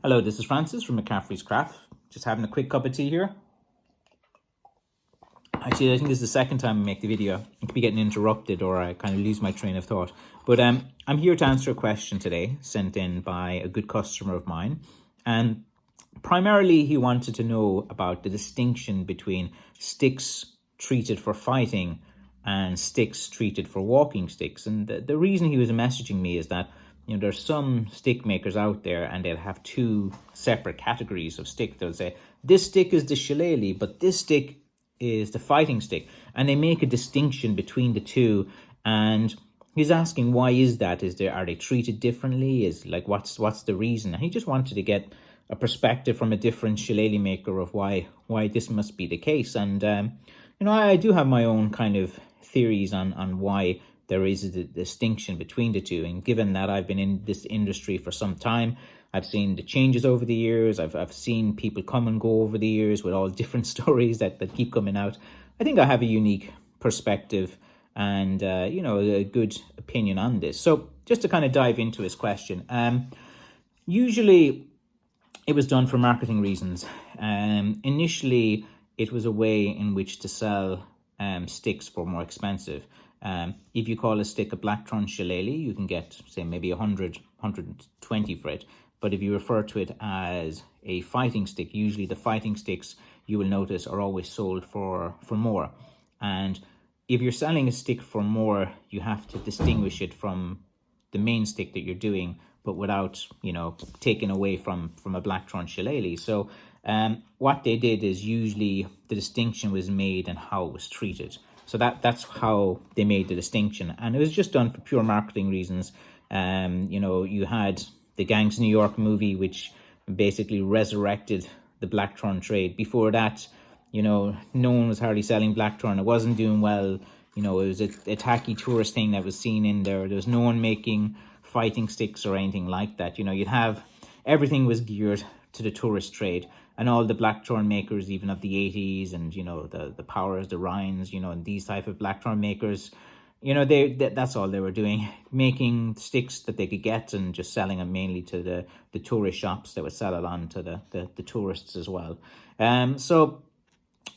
Hello, this is Francis from McCaffrey's Craft. Just having a quick cup of tea here. Actually, I think this is the second time I make the video. I could be getting interrupted or I kind of lose my train of thought. But I'm here to answer a question today sent in by a good customer of mine. And primarily he wanted to know about the distinction between sticks treated for fighting and sticks treated for walking sticks. And the reason he was messaging me is that there's some stick makers out there and they'll have two separate categories of stick. They'll say, this stick is the shillelagh, but this stick is the fighting stick. And they make a distinction between the two. And he's asking, why is that? Are they treated differently? What's the reason? And he just wanted to get a perspective from a different shillelagh maker of why this must be the case. And, I do have my own kind of theories on why there is a distinction between the two. And given that I've been in this industry for some time, I've seen the changes over the years. I've seen people come and go over the years with all different stories that keep coming out. I think I have a unique perspective and, a good opinion on this. So just to kind of dive into his question, usually it was done for marketing reasons. Initially, it was a way in which to sell sticks for more expensive. If you call a stick a blackthorn shillelagh, you can get, say, maybe 100, 120 for it. But if you refer to it as a fighting stick, usually the fighting sticks, you will notice, are always sold for more. And if you're selling a stick for more, you have to distinguish it from the main stick that you're doing, but without, taking away from a blackthorn shillelagh. So what they did is usually the distinction was made in how it was treated. So that's how they made the distinction. And it was just done for pure marketing reasons. You had the Gangs of New York movie, which basically resurrected the blackthorn trade. Before that, no one was hardly selling blackthorn. It wasn't doing well. It was a tacky tourist thing that was seen in there. There was no one making fighting sticks or anything like that. You'd have, everything was geared to the tourist trade. And all the blackthorn makers, even of the 80s and, the Powers, the Ryans, and these type of blackthorn makers, that's all they were doing, making sticks that they could get and just selling them mainly to the tourist shops that would sell it on to the tourists as well. So,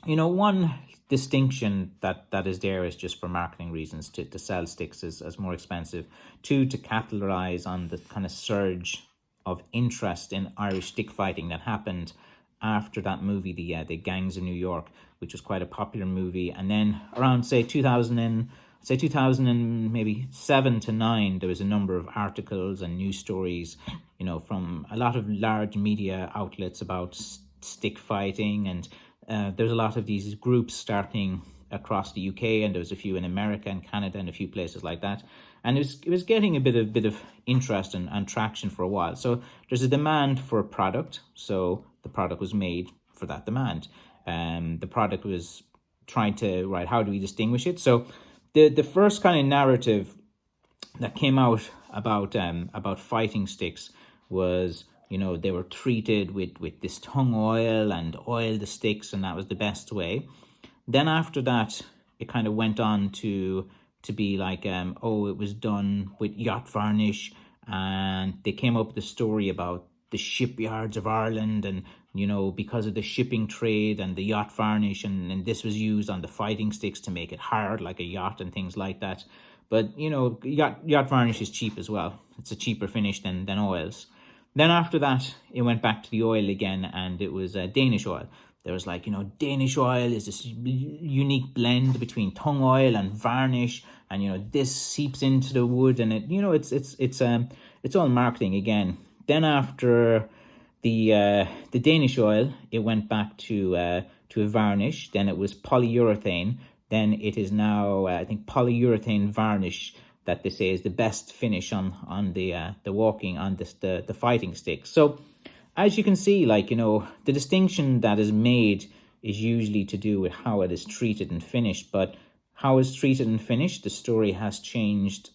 one distinction that is there is just for marketing reasons to sell sticks as more expensive. Two, to capitalize on the kind of surge of interest in Irish stick fighting that happened after that movie, the Gangs of New York, which was quite a popular movie. And then around, say, 2000 and maybe 7 to 9, there was a number of articles and news stories, from a lot of large media outlets about stick fighting. And there's a lot of these groups starting across the UK, and there was a few in America and Canada and a few places like that. And it was getting a bit of interest and traction for a while. So there's a demand for a product. So the product was made for that demand. The product was trying to, how do we distinguish it? So the first kind of narrative that came out about fighting sticks was, they were treated with this tung oil and oil the sticks, and that was the best way. Then after that, it kind of went on to be like, it was done with yacht varnish, and they came up with the story about the shipyards of Ireland, and because of the shipping trade and the yacht varnish, and this was used on the fighting sticks to make it hard like a yacht and things like that. But yacht varnish is cheap as well. It's a cheaper finish than oils. Then after that, it went back to the oil again, and it was Danish oil. There was Danish oil is this unique blend between tung oil and varnish, and this seeps into the wood, and it's all marketing again. Then after the Danish oil, it went back to a varnish. Then it was polyurethane. Then it is now I think polyurethane varnish that they say is the best finish on the walking on the fighting stick. So as you can see, the distinction that is made is usually to do with how it is treated and finished. But how it's treated and finished, the story has changed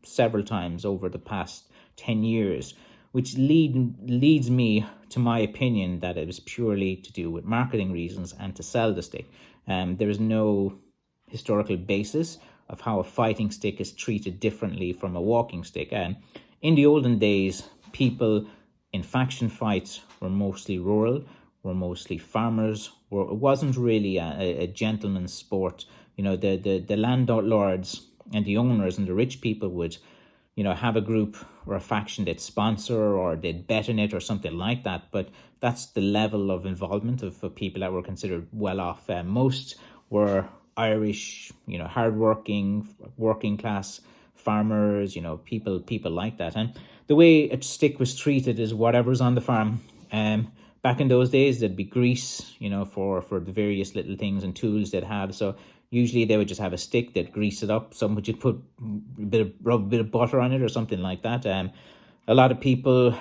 several times over the past 10 years, which leads me to my opinion that it was purely to do with marketing reasons and to sell the stick. There is no historical basis of how a fighting stick is treated differently from a walking stick. In the olden days, people in faction fights were mostly rural, were mostly farmers. It wasn't really a gentleman's sport. The landlords and the owners and the rich people would, have a group or a faction they'd sponsor or they'd bet in it or something like that. But that's the level of involvement of people that were considered well off. Most were Irish, hardworking, working class farmers, people like that. And the way a stick was treated is whatever's on the farm. Back in those days, there'd be grease, for the various little things and tools they'd have. So usually they would just have a stick, they'd grease it up. Some would just rub a bit of butter on it or something like that. A lot of people,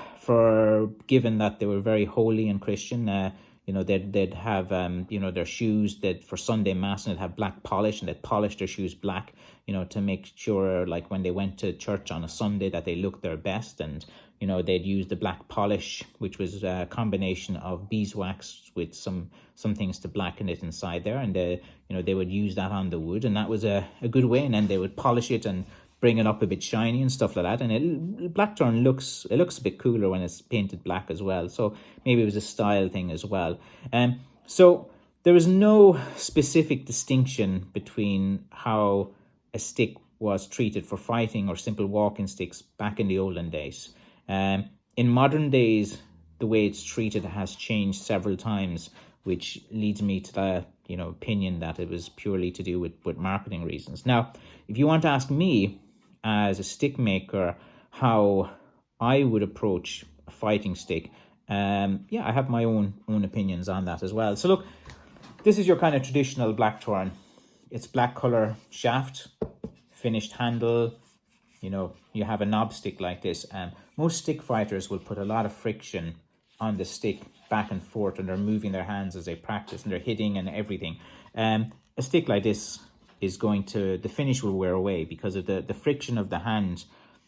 given that they were very holy and Christian, they'd have their shoes that for Sunday mass, and they'd have black polish, and they'd polish their shoes black, to make sure, like when they went to church on a Sunday, that they looked their best. And they'd use the black polish, which was a combination of beeswax with some things to blacken it inside there, and they would use that on the wood, and that was a good way. And then they would polish it and bring it up a bit shiny and stuff like that. And blackthorn looks a bit cooler when it's painted black as well. So maybe it was a style thing as well. So there was no specific distinction between how a stick was treated for fighting or simple walking sticks back in the olden days. In modern days, the way it's treated has changed several times, which leads me to the opinion that it was purely to do with marketing reasons. Now, if you want to ask me as a stick maker how I would approach a fighting stick, I have my own opinions on that as well. So look, this is your kind of traditional blackthorn. It's black color shaft, finished handle. You have a knob stick like this. Most stick fighters will put a lot of friction on the stick back and forth, and they're moving their hands as they practice, and they're hitting and everything. A stick like this is the finish will wear away because of the friction of the hand.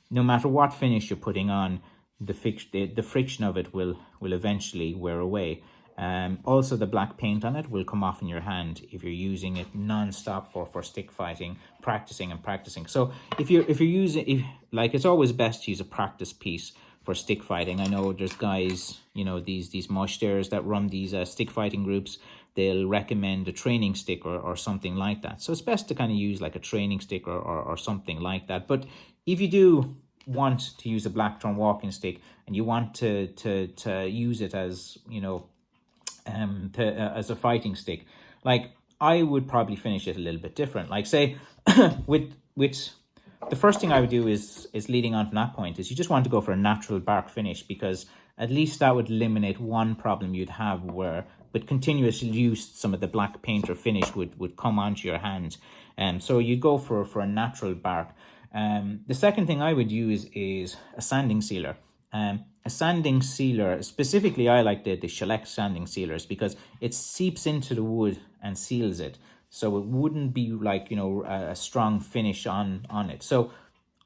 No matter what finish you're putting on, the friction of it will eventually wear away. Also, the black paint on it will come off in your hand if you're using it non-stop for stick fighting, practicing. So if you're using, it's always best to use a practice piece for stick fighting. I know there's guys, these mushers that run these stick fighting groups. They'll recommend a training stick or something like that. So it's best to kind of use like a training stick or something like that. But if you do want to use a blackthorn walking stick and you want to use it as as a fighting stick, like I would probably finish it a little bit different. Like say with the first thing I would do is leading on from that point is you just want to go for a natural bark finish, because at least that would eliminate one problem you'd have where with continuous use some of the black paint or finish would come onto your hand. So you go for a natural bark. The second thing I would use is a sanding sealer. A sanding sealer, specifically I like the shillelagh sanding sealers because it seeps into the wood and seals it. So it wouldn't be like, a strong finish on it. So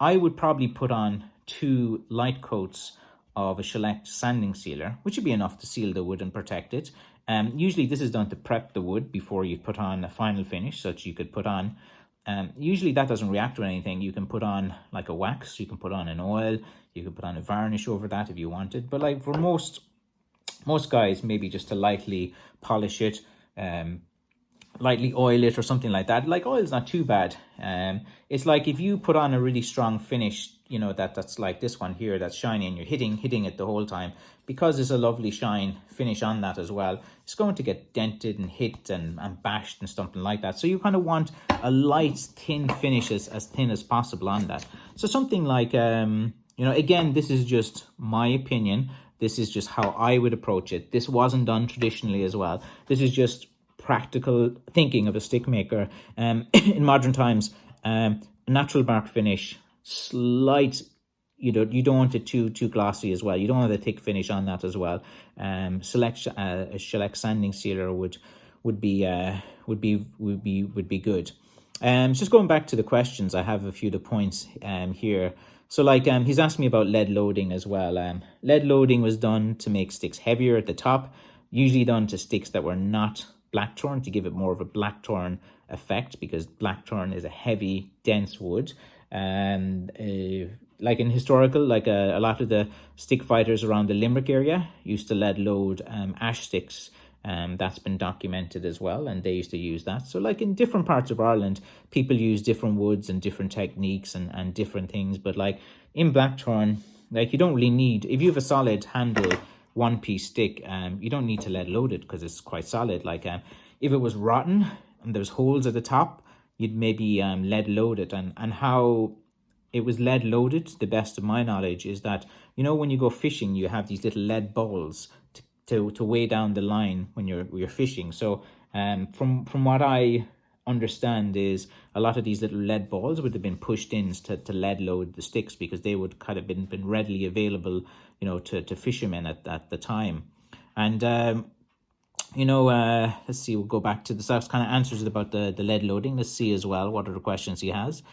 I would probably put on 2 light coats of a shillelagh sanding sealer, which would be enough to seal the wood and protect it. Usually this is done to prep the wood before you put on a final finish, so that you could put on, usually that doesn't react with anything. You can put on like a wax, you can put on an oil, you can put on a varnish over that if you wanted. But like for most guys, maybe just to lightly polish it, lightly oil it or something like that. Like oil's not too bad. It's like if you put on a really strong finish, that's like this one here that's shiny and you're hitting it the whole time, because there's a lovely shine finish on that as well, it's going to get dented and hit and bashed and something like that. So you kind of want a light thin finish as thin as possible on that. So something like again, this is just my opinion, this is just how I would approach it. This wasn't done traditionally as well. This is just practical thinking of a stick maker. In modern times, natural bark finish, slight, you don't want it too glossy as well. You don't want a thick finish on that as well. Select a shillelagh sanding sealer would be good. Just going back to the questions, I have a few of the points here. So like he's asked me about lead loading as well. Lead loading was done to make sticks heavier at the top, usually done to sticks that were not blackthorn, to give it more of a blackthorn effect, because blackthorn is a heavy, dense wood. And like in historical, like a lot of the stick fighters around the Limerick area used to lead load ash sticks. That's been documented as well, and they used to use that. So like in different parts of Ireland, people use different woods and different techniques and different things. But like in blackthorn, like you don't really need, if you have a solid handle one piece stick, you don't need to lead load it because it's quite solid. Like if it was rotten and there's holes at the top, you'd maybe lead load it. And how it was lead loaded, to the best of my knowledge, is that, you know, when you go fishing, you have these little lead balls to weigh down the line when you're fishing. So from what I understand is a lot of these little lead balls would have been pushed in to lead load the sticks, because they would kind of been readily available, you know, to fishermen at the time. And you know, let's see, we'll go back to this. That's kind of answers about the lead loading. Let's see as well what other questions he has.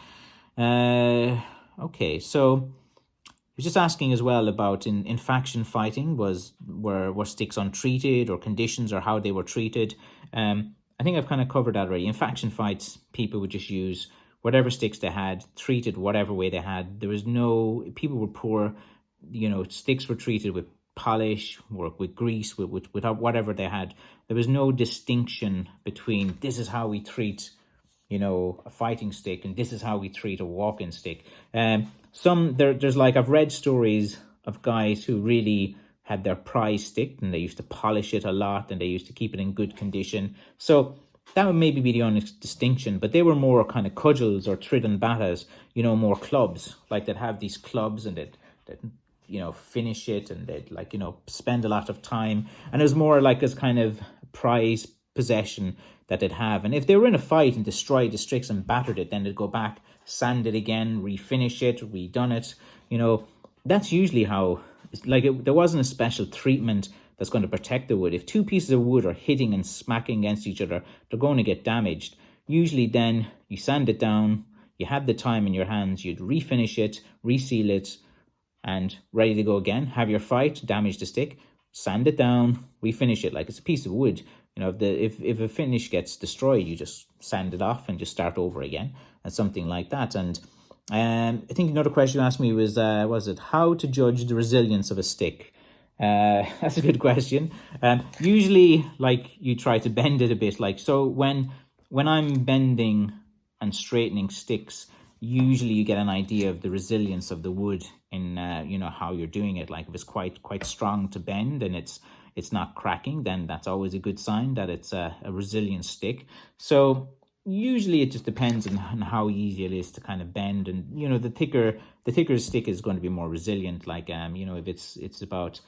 Okay, so he was just asking as well about in faction fighting, were sticks untreated, or conditions, or how they were treated. I think I've kind of covered that already. In faction fights, people would just use whatever sticks they had, treated whatever way they had. There was no, people were poor, you know, sticks were treated with polish, or with grease, with whatever they had. There was no distinction between this is how we treat, you know, a fighting stick, and this is how we treat a walking stick. There's like, I've read stories of guys who really had their prize stick, and they used to polish it a lot, and they used to keep it in good condition. So that would maybe be the only distinction, but they were more kind of cudgels or trid and battas, you know, more clubs. Like they'd have these clubs, and they'd you know, finish it, and they'd, like, you know, spend a lot of time. And it was more like as kind of prize possession that they'd have. And if they were in a fight and destroyed the sticks and battered it, then they'd go back, sand it again, refinish it, redone it. You know, that's usually how, like, there wasn't a special treatment that's going to protect the wood. If two pieces of wood are hitting and smacking against each other, they're going to get damaged. Usually then you sand it down, you had the time in your hands, you'd refinish it, reseal it, and ready to go again. Have your fight, damage the stick, sand it down, refinish it like it's a piece of wood. You know, if a finish gets destroyed, you just sand it off and just start over again, and something like that. And I think another question you asked me was it how to judge the resilience of a stick? That's a good question. Usually, like, you try to bend it a bit. Like, so when I'm bending and straightening sticks, usually you get an idea of the resilience of the wood in you know, how you're doing it. Like if it's quite strong to bend and it's not cracking, then that's always a good sign that it's a resilient stick. So usually it just depends on how easy it is to kind of bend, and, you know, the thicker the stick is going to be more resilient. Like you know, if it's about,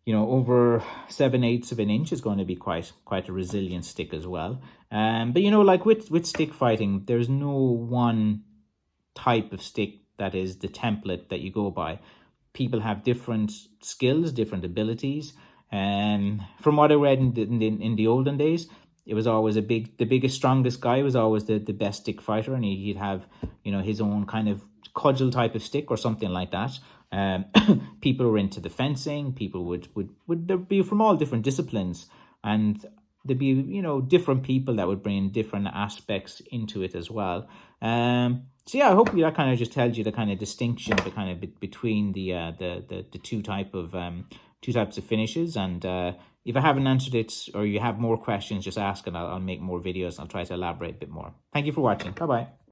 you know, over 7/8 of an inch, is going to be quite a resilient stick as well. But, you know, like with stick fighting, there's no one type of stick that is the template that you go by. People have different skills, different abilities. From what I read in the olden days, it was always the biggest, strongest guy was always the best stick fighter, and he'd have, you know, his own kind of cudgel type of stick or something like that. People were into the fencing. People would be from all different disciplines, and there'd be, you know, different people that would bring different aspects into it as well. So yeah, hopefully that kind of just tells you the kind of distinction, the kind of between the two types of finishes. And if I haven't answered it, or you have more questions, just ask, and I'll make more videos. I'll try to elaborate a bit more. Thank you for watching. Bye bye.